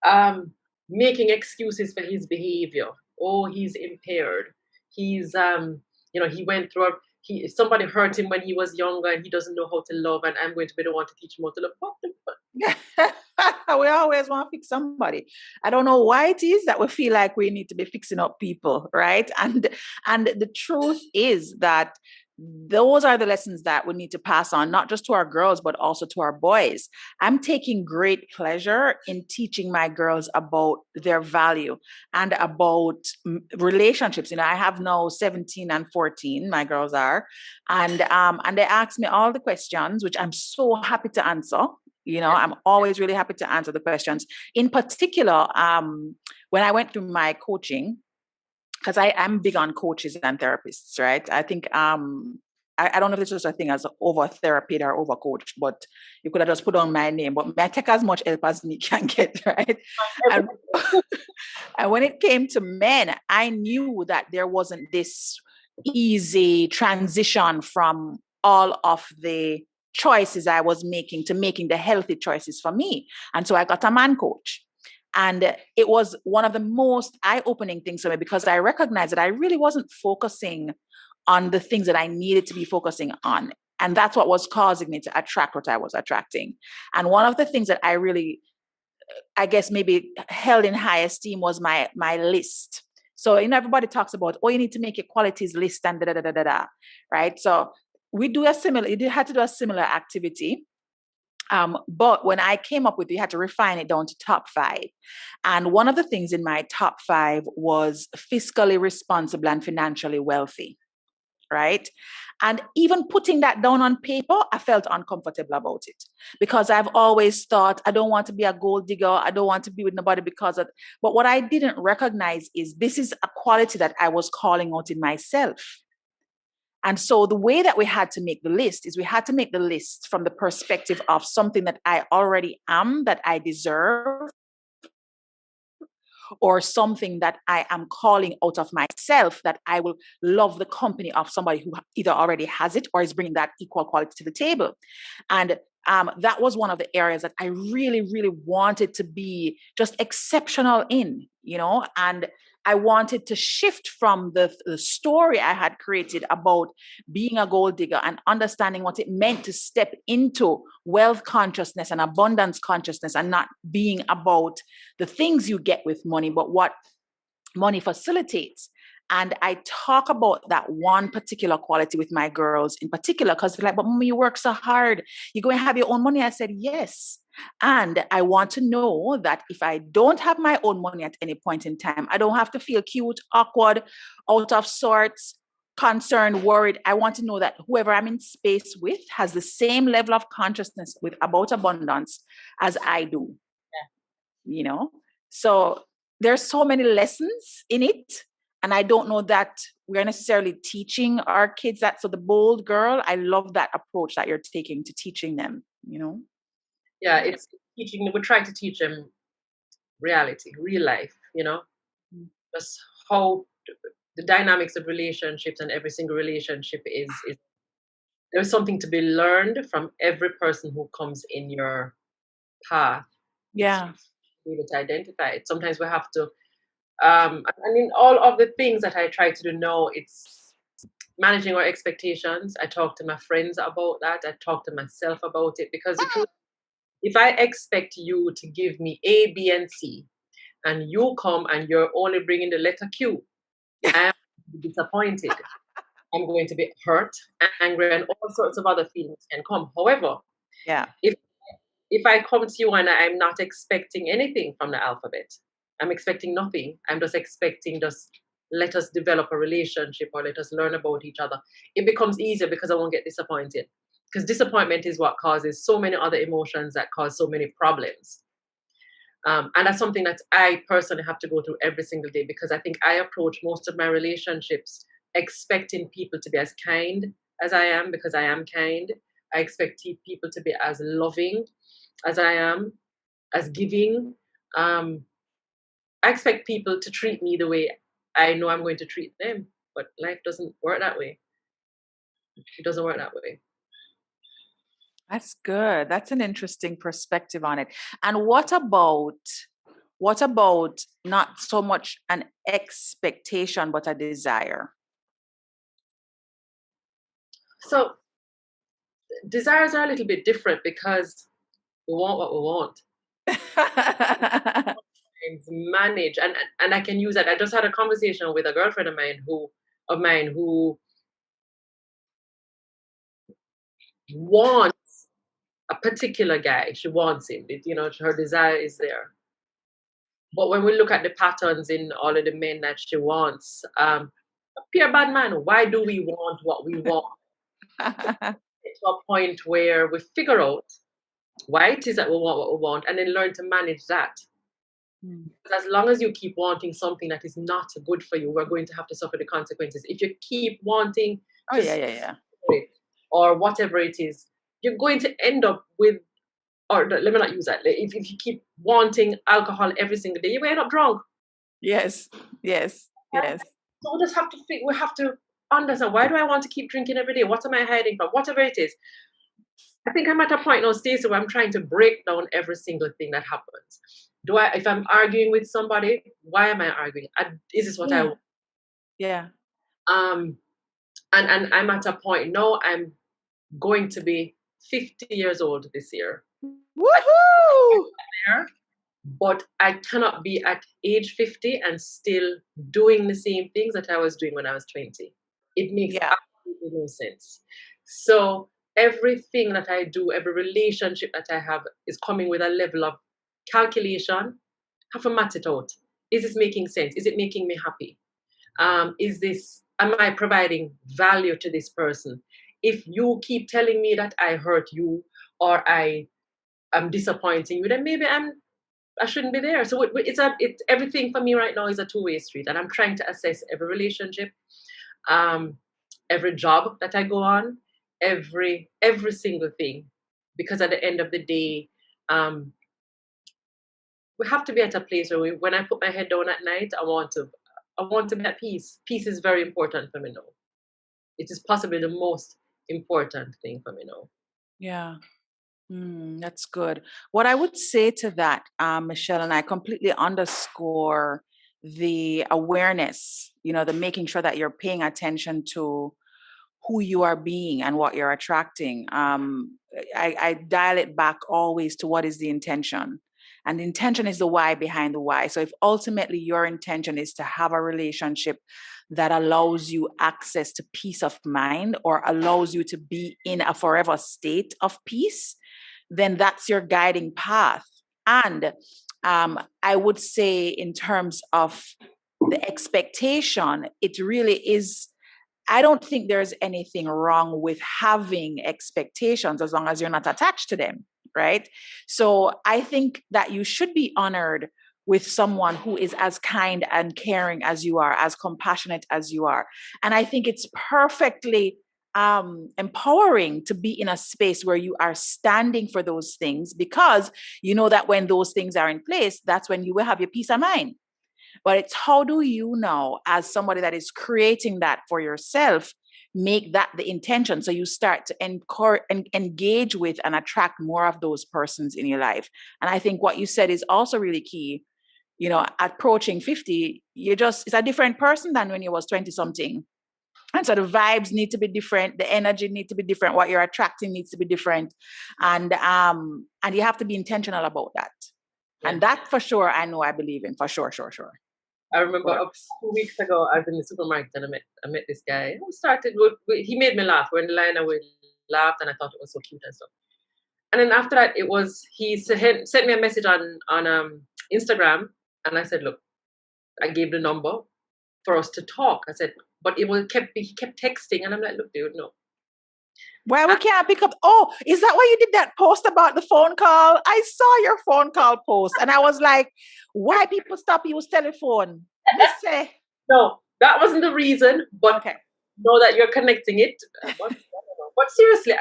um, making excuses for his behavior. Oh, he's impaired. He's he went through somebody hurt him when he was younger and he doesn't know how to love and I'm going to be the one to teach him how to love. What the fuck? We always want to fix somebody. I don't know why it is that we feel like we need to be fixing up people, right? And the truth is that those are the lessons that we need to pass on, not just to our girls, but also to our boys. I'm taking great pleasure in teaching my girls about their value and about relationships. I have now 17 and 14, my girls are, and they ask me all the questions, which I'm so happy to answer. Yeah. I'm always really happy to answer the questions. In particular, when I went through my coaching, because I'm big on coaches and therapists, right? I think I don't know if there's such a thing as over therapy or over coach, but you could have just put on my name. But I take as much help as me can get, right? And and when it came to men, I knew that there wasn't this easy transition from all of the choices I was making to making the healthy choices for me. And so I got a man coach. And it was one of the most eye opening things for me because I recognized that I really wasn't focusing on the things that I needed to be focusing on. And that's what was causing me to attract what I was attracting. And one of the things that I really, I guess, maybe held in high esteem was my list. So, everybody talks about, oh, you need to make your qualities list and da da da da da, right? So we do a similar, you had to do a similar activity. But when I came up with it, you had to refine it down to top 5. And one of the things in my top 5 was fiscally responsible and financially wealthy. right? And even putting that down on paper, I felt uncomfortable about it because I've always thought I don't want to be a gold digger. I don't want to be with nobody because of, but what I didn't recognize is this is a quality that I was calling out in myself. And so the way that we had to make the list is we had to make the list from the perspective of something that I already am, that I deserve, or something that I am calling out of myself, that I will love the company of somebody who either already has it or is bringing that equal quality to the table. And that was one of the areas that I really, really wanted to be just exceptional in, and I wanted to shift from the story I had created about being a gold digger and understanding what it meant to step into wealth consciousness and abundance consciousness, and not being about the things you get with money, but what money facilitates. And I talk about that one particular quality with my girls in particular, because they're like, but mommy, you work so hard. You're going to have your own money. I said, yes. And I want to know that if I don't have my own money at any point in time, I don't have to feel cute, awkward, out of sorts, concerned, worried. I want to know that whoever I'm in space with has the same level of consciousness about abundance as I do. Yeah. So there's so many lessons in it. And I don't know that we're necessarily teaching our kids that. So the bold girl, I love that approach that you're taking to teaching them, Yeah, it's teaching. We try to teach them reality, real life, just how the dynamics of relationships, and every single relationship is there's something to be learned from every person who comes in your path. Yeah. Be able to identify it. Sometimes we have to, I mean, all of the things that I try to do now, it's managing our expectations. I talk to my friends about that. I talk to myself about it, because the truth, if I expect you to give me A, B, and C, and you come and you're only bringing the letter Q, I'm disappointed. I'm going to be hurt, angry, and all sorts of other feelings can come. However, if I come to you and I'm not expecting anything from the alphabet, I'm expecting nothing. I'm just expecting let us develop a relationship, or let us learn about each other. It becomes easier because I won't get disappointed. Because disappointment is what causes so many other emotions that cause so many problems. And that's something that I personally have to go through every single day, because I think I approach most of my relationships expecting people to be as kind as I am, because I am kind. I expect people to be as loving as I am, as giving. I expect people to treat me the way I know I'm going to treat them, but life doesn't work that way. It doesn't work that way. That's good. That's an interesting perspective on it. And what about not so much an expectation, but a desire? So desires are a little bit different, because we want what we want. Manage, and I can use that. I just had a conversation with a girlfriend of mine who wants a particular guy. She wants him. Her desire is there. But when we look at the patterns in all of the men that she wants, pure bad man. Why do we want what we want? To a point where we figure out why it is that we want what we want, and then learn to manage that. As long as you keep wanting something that is not good for you, we're going to have to suffer the consequences. If you keep wanting or whatever it is, you're going to end up with, or let me not use that. If you keep wanting alcohol every single day, you end up drunk. Yes. So we have to understand, why do I want to keep drinking every day? What am I hiding from? Whatever it is. I think I'm at a point now, Stacey, where I'm trying to break down every single thing that happens. If I'm arguing with somebody, why am I arguing? Is this what I want? Yeah. And I'm at a point now, I'm going to be 50 years old this year. Woohoo! But I cannot be at age 50 and still doing the same things that I was doing when I was 20. It makes absolutely no sense. So everything that I do, every relationship that I have, is coming with a level of calculation. Have to match it out. Is this making sense? Is it making me happy? Is this am I providing value to this person? If you keep telling me that I hurt you or I am disappointing you, then maybe I shouldn't be there. So it's everything for me right now is a two-way street, and I'm trying to assess every relationship, um, every job that I go on, every single thing, because at the end of the day, um, we have to be at a place where when I put my head down at night, I want to be at peace. Peace is very important for me now. It is possibly the most important thing for me now. Yeah. That's good. What I would say to that, Michelle, and I completely underscore the awareness, the making sure that you're paying attention to who you are being and what you're attracting. I dial it back always to what is the intention. And the intention is the why behind the why. So if ultimately your intention is to have a relationship that allows you access to peace of mind or allows you to be in a forever state of peace, then that's your guiding path. And I would say, in terms of the expectation, it really is. I don't think there's anything wrong with having expectations as long as you're not attached to them, right? So I think that you should be honored with someone who is as kind and caring as you are, as compassionate as you are. And I think it's perfectly empowering to be in a space where you are standing for those things, because you know that when those things are in place, that's when you will have your peace of mind. But it's how do you now, as somebody that is creating that for yourself, make that the intention, so you start to engage with and attract more of those persons in your life. And I think what you said is also really key. Approaching 50, it's a different person than when you was 20 something. And so the vibes need to be different, the energy needs to be different, what you're attracting needs to be different. And you have to be intentional about that. Yeah. And that for sure, I believe in, for sure. I remember a few weeks ago, I was in the supermarket and I met this guy who he made me laugh. We're in the line and we laughed, and I thought it was so cute and stuff. And then after that, he sent me a message on Instagram, and I said, look, I gave the number for us to talk. I said, but he kept texting, and I'm like, look, dude, no. Why we can't pick up? Oh, is that why you did that post about the phone call? I saw your phone call post, and I was like, why people stop use telephone? Say. No, that wasn't the reason, but okay. Know that you're connecting it. But seriously,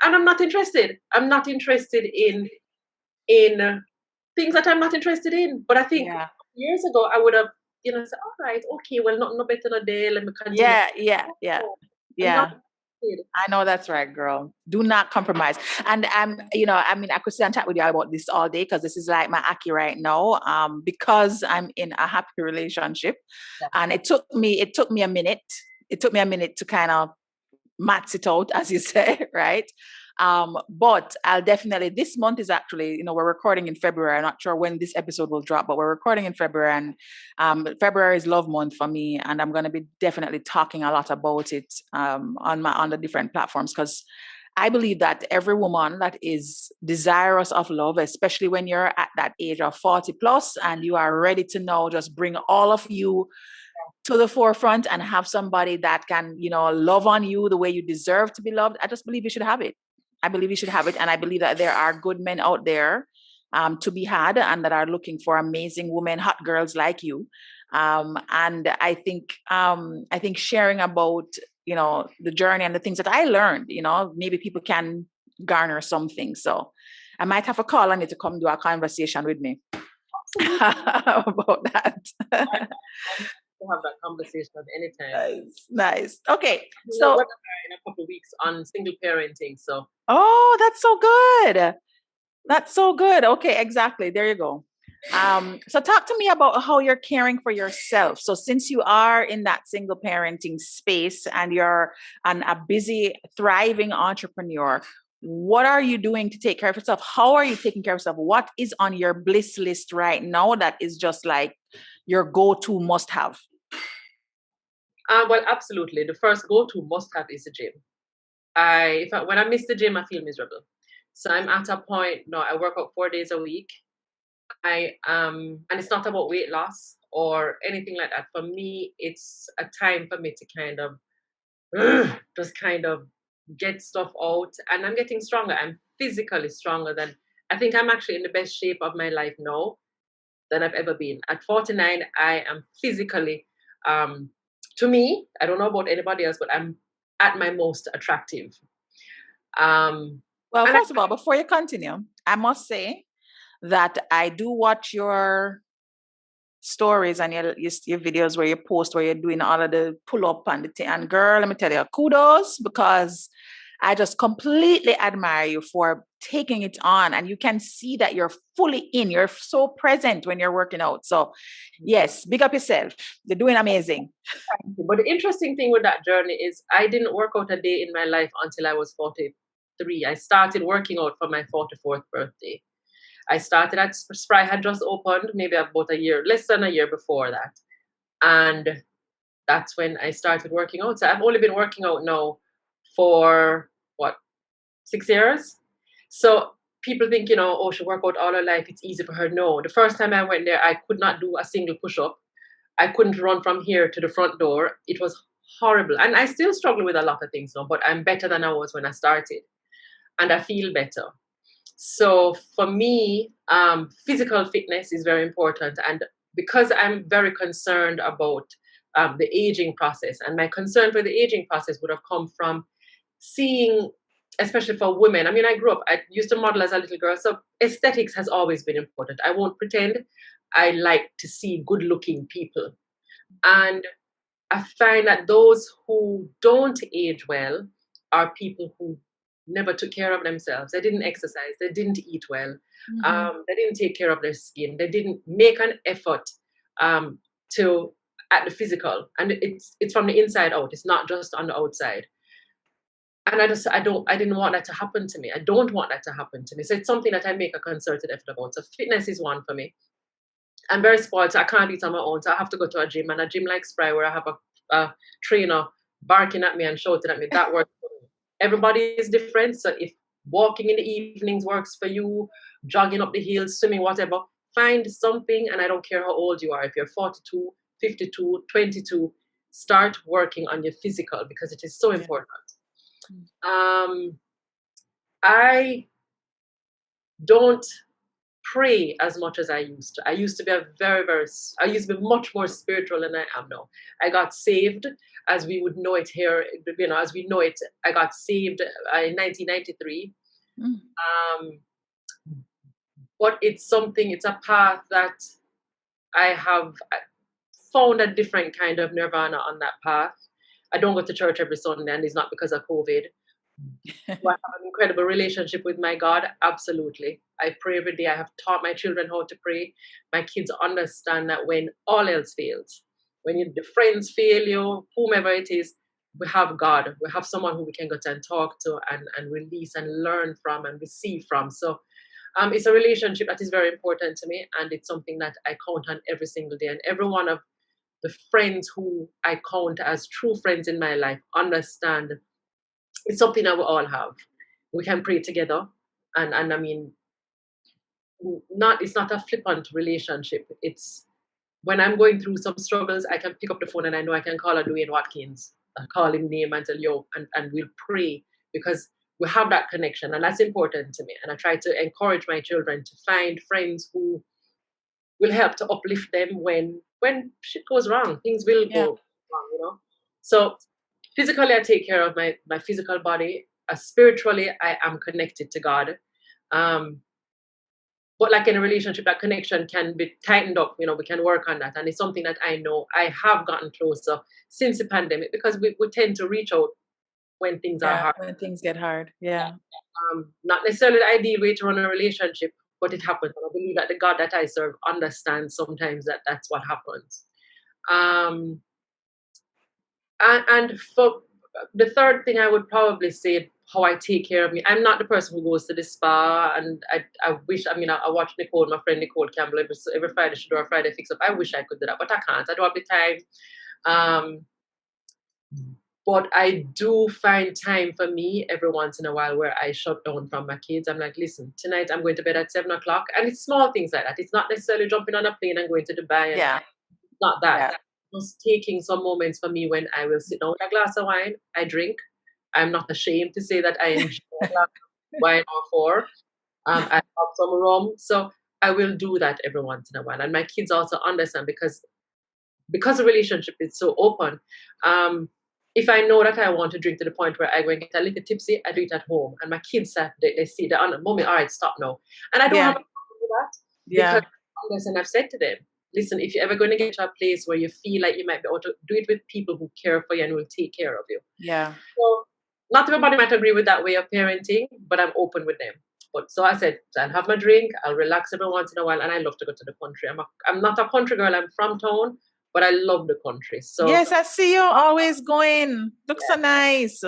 I'm not interested. I'm not interested in things that I'm not interested in. But I think years ago I would have, said, all right, okay, well, no better than a day. Let me continue. Yeah. I know that's right, girl. Do not compromise. And I could sit and chat with you about this all day, because this is like my Aki right now. Because I'm in a happy relationship, and it took me a minute. It took me a minute to kind of max it out, as you say, right? But I'll definitely, this month is actually, we're recording in February. I'm not sure when this episode will drop, but we're recording in February, and February is love month for me. And I'm going to be definitely talking a lot about it on the different platforms, because I believe that every woman that is desirous of love, especially when you're at that age of 40 plus and you are ready to now just bring all of you to the forefront and have somebody that can, love on you the way you deserve to be loved, I just believe you should have it. I believe you should have it. And I believe that there are good men out there to be had, and that are looking for amazing women, hot girls like you. And I think sharing about, the journey and the things that I learned, maybe people can garner something. So I might have a call on you to come do a conversation with me about that. To have that conversation at any time. Nice. Okay. So in a couple of weeks on single parenting. So that's so good. Okay, exactly. There you go. So talk to me about how you're caring for yourself. So since you are in that single parenting space and you're a busy, thriving entrepreneur, what are you doing to take care of yourself? How are you taking care of yourself? What is on your bliss list right now that is just like your go-to must-have? Well, absolutely. The first go-to must-have is the gym. When I miss the gym, I feel miserable. So I'm at a point now. I work out 4 days a week. And it's not about weight loss or anything like that. For me, it's a time for me to kind of just kind of get stuff out, and I'm getting stronger. I'm physically stronger than I think I'm actually in the best shape of my life now than I've ever been. At 49, I am physically, um, to me, I don't know about anybody else, but I'm at my most attractive. Um, Well, and I, first of all, before you continue, I must say that I do watch your stories and your videos where you post where you're doing all of the pull up and the thing. And girl, let me tell you, kudos, because I just completely admire you for taking it on, and you can see that you're fully in. You're so present when you're working out. So, yes, big up yourself. You're doing amazing. but the interesting thing with that journey is I didn't work out a day in my life until I was 43. I started working out for my 44th birthday. I started at Spry had just opened maybe about a year, less than a year before that. And that's when I started working out. So I've only been working out now for what, 6 years? So people think, oh, she work out all her life. It's easy for her. No, the first time I went there, I could not do a single push up. I couldn't run from here to the front door. It was horrible. And I still struggle with a lot of things now, but I'm better than I was when I started. And I feel better. So for me, physical fitness is very important. And because I'm very concerned about the aging process, and my concern for the aging process would have come from seeing, especially for women. I mean, I grew up, I used to model as a little girl. So aesthetics has always been important. I won't pretend. I like to see good looking people. And I find that those who don't age well are people who never took care of themselves. They didn't exercise. They didn't eat well. They didn't take care of their skin. They didn't make an effort to at the physical, and it's from the inside out. It's not just on the outside. And I didn't want that to happen to me. I don't want that to happen to me. So it's something that I make a concerted effort about. So fitness is one for me. I'm very spoiled, so I can't eat on my own. So I have to go to a gym, and a gym like Spry where I have a trainer barking at me and shouting at me. That works for me. Everybody is different. So if walking in the evenings works for you, jogging up the hills, swimming, whatever, find something. And I don't care how old you are. If you're 42, 52, 22, start working on your physical because it is so important. I don't pray as much as I used to. I used to be I used to be much more spiritual than I am now. I got saved as we would know it here, as we know it. I got saved in 1993. But it's a path that I have found a different kind of nirvana on that path. I don't go to church every Sunday, and it's not because of COVID. Do I have an incredible relationship with my God? Absolutely. I pray every day. I have taught my children how to pray. My kids understand that when all else fails, when the friends fail you, whomever it is, we have God. We have someone who we can go to and talk to and release and learn from and receive from. So it's a relationship that is very important to me, and it's something that I count on every single day. And every one of the friends who I count as true friends in my life understand it's something that we all have. We can pray together, and I mean, it's not a flippant relationship. It's when I'm going through some struggles, I can pick up the phone and I know I can call Dwayne Watkins, call him name and tell yo, and we'll pray because we have that connection, and that's important to me. And I try to encourage my children to find friends who will help to uplift them when shit goes wrong. Things will go wrong. So physically, I take care of my physical body. Spiritually, I am connected to God. But like in a relationship, that connection can be tightened up. We can work on that. And it's something that I know I have gotten closer since the pandemic because we tend to reach out when things are hard. When things get hard. Yeah. Not necessarily the ideal way to run a relationship, but it happens. And I believe that the God that I serve understands sometimes that that's what happens. And for the third thing, I would probably say how I take care of me. I'm not the person who goes to the spa, and I wish. I watch Nicole, my friend Nicole Campbell, every Friday she do a Friday fix up. I wish I could do that, but I can't. I don't have the time. But I do find time for me every once in a while where I shut down from my kids. I'm like, listen, tonight I'm going to bed at 7:00, and it's small things like that. It's not necessarily jumping on a plane and going to Dubai. Not that. Yeah. Just taking some moments for me when I will sit down with a glass of wine. I drink. I'm not ashamed to say that I enjoy a glass of wine or four. I have some rum. So I will do that every once in a while. And my kids also understand because the relationship is so open. Um, if I know that I want to drink to the point where I go and get a little tipsy, I do it at home. And my kids, they see the mommy, all right, stop now. And I don't have Yeah. a problem with that because Yeah. and I've said to them, listen, if you're ever going to get to a place where you feel like you might be able to do it with people who care for you and will take care of you. Yeah. So not everybody might agree with that way of parenting, but I'm open with them. But so I said, I'll have my drink, I'll relax every once in a while, and I love to go to the country. I'm not a country girl, I'm from town, but I love the country. So Yes, I see you always going. Looks so nice.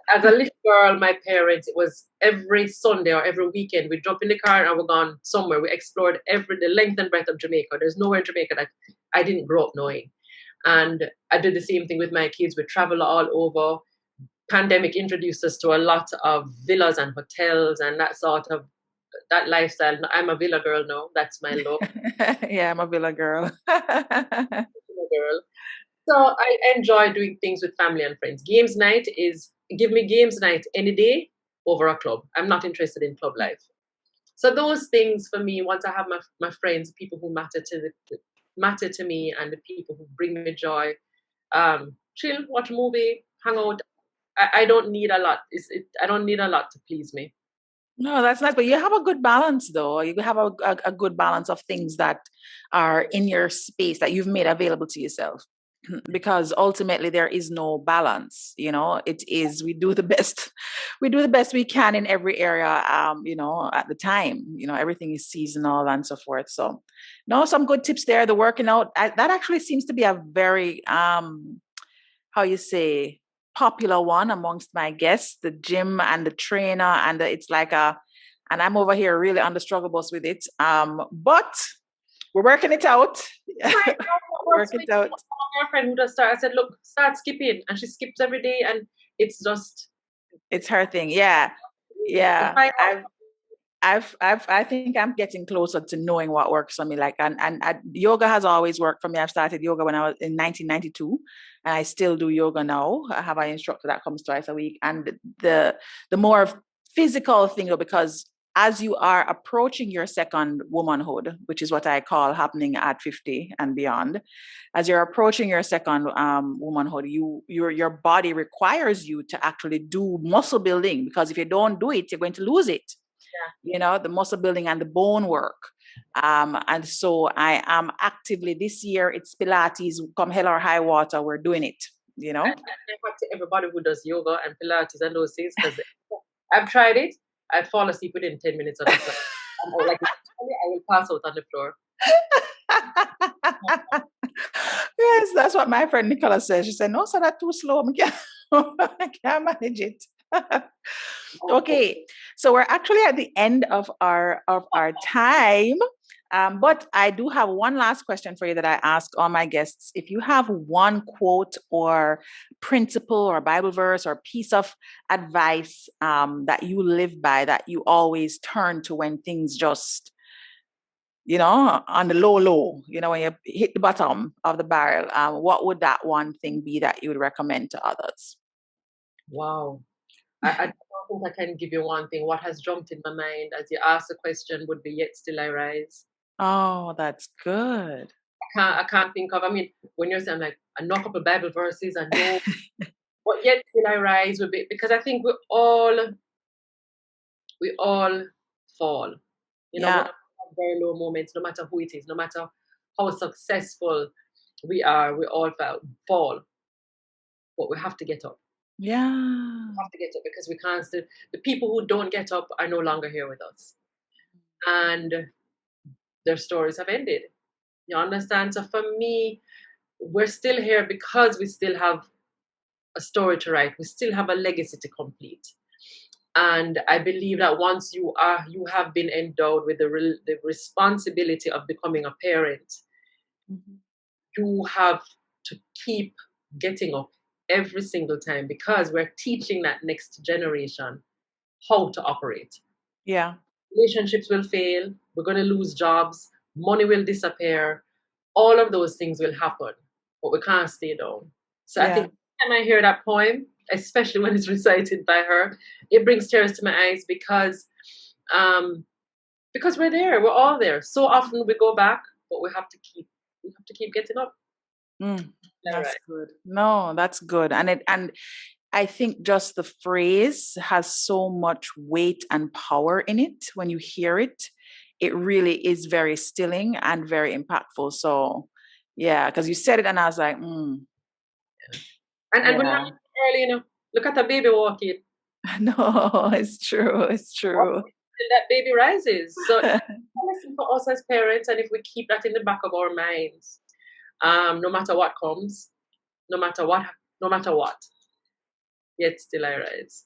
as a little girl, my parents, it was every Sunday or every weekend, we'd jump in the car and we're gone somewhere. We explored the length and breadth of Jamaica. There's nowhere in Jamaica that I didn't grow up knowing. And I did the same thing with my kids. We travel all over. Pandemic introduced us to a lot of villas and hotels and that sort of that lifestyle. I'm a villa girl now. That's my look. Yeah, I'm a villa girl. Villa girl. So I enjoy doing things with family and friends. Games night is give me games night any day over a club. I'm not interested in club life. So those things for me, once I have my friends, people who matter to me and the people who bring me joy, chill, watch a movie, hang out. I don't need a lot. I don't need a lot to please me. No, that's nice. But you have a good balance, though. You have a good balance of things that are in your space that you've made available to yourself. Because ultimately there is no balance. It is we do the best we can in every area. At the time, everything is seasonal and so forth. So, no, some good tips there. The working out that actually seems to be a very how you say popular one amongst my guests, the gym and the trainer, and it's like and I'm over here really on the struggle bus with it. But we're working it out. Work it out. My girlfriend who does start, I said, look, start skipping, and she skips every day, and it's just it's her thing. Yeah. I think I'm getting closer to knowing what works for me. Like, and yoga has always worked for me. I've started yoga when I was in 1992, and I still do yoga now. I have an instructor that comes twice a week, and the more physical thing, because as you are approaching your second womanhood, which is what I call happening at 50 and beyond, as you're approaching your second womanhood, your body requires you to actually do muscle building, because if you don't do it, you're going to lose it. The muscle building and the bone work. And so I am actively this year, it's Pilates, come hell or high water, we're doing it, And I to everybody who does yoga and Pilates and those things, because I've tried it, I'd fall asleep within 10 minutes of it. Like, I will pass out on the floor. Yes, that's what my friend Nicola says. She said, no, so that's too slow. I can't manage it. Okay, so we're actually at the end of our time. But I do have one last question for you that I ask all my guests. If you have one quote or principle or Bible verse or piece of advice that you live by, that you always turn to when things just, on the low, when you hit the bottom of the barrel, what would that one thing be that you would recommend to others? Wow. I don't think I can give you one thing. What has jumped in my mind as you asked the question would be Yet Still I Rise. Oh, that's good. I can't think of, when you're saying like, I know a couple Bible verses, I know, but Yet Still I Rise would be, because I think we all fall. We have very low moments, no matter who it is, no matter how successful we are, we all fall. But we have to get up. Yeah. We have to get up, because we can't still, the people who don't get up are no longer here with us. And their stories have ended. You understand? So for me, we're still here because we still have a story to write. We still have a legacy to complete. And I believe that once you have been endowed with the responsibility of becoming a parent, you have to keep getting up every single time, because we're teaching that next generation how to operate. Yeah. Relationships will fail. We're going to lose jobs. Money will disappear. all of those things will happen, but we can't stay down. So I Yeah. think every time I hear that poem, especially when it's recited by her, it brings tears to my eyes because we're there, we're all there. So often we go back, but we have to keep getting up. Mm, Yeah, that's right. good. No, that's good. And I think just the phrase has so much weight and power in it. When you hear it, it really is very stilling and very impactful. So yeah, because you said it and I was like, And we're not yeah. early, Look at a baby walking. No, it's true. It's true. And that baby rises. So it's a lesson for us as parents, and if we keep that in the back of our minds, no matter what comes, no matter what, yet still I rise.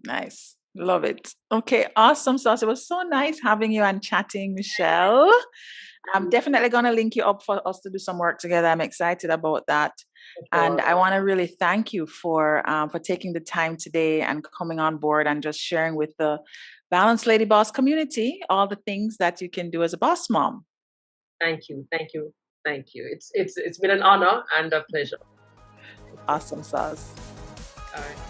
Nice. Love it. Okay, awesome sauce. It was so nice having you and chatting, Michelle. I'm definitely going to link you up for us to do some work together. I'm excited about that. And For I want to really thank you for taking the time today and coming on board and just sharing with the Balanced Lady Boss community all the things that you can do as a boss mom. Thank you. It's been an honor and a pleasure. Awesome sauce. All right.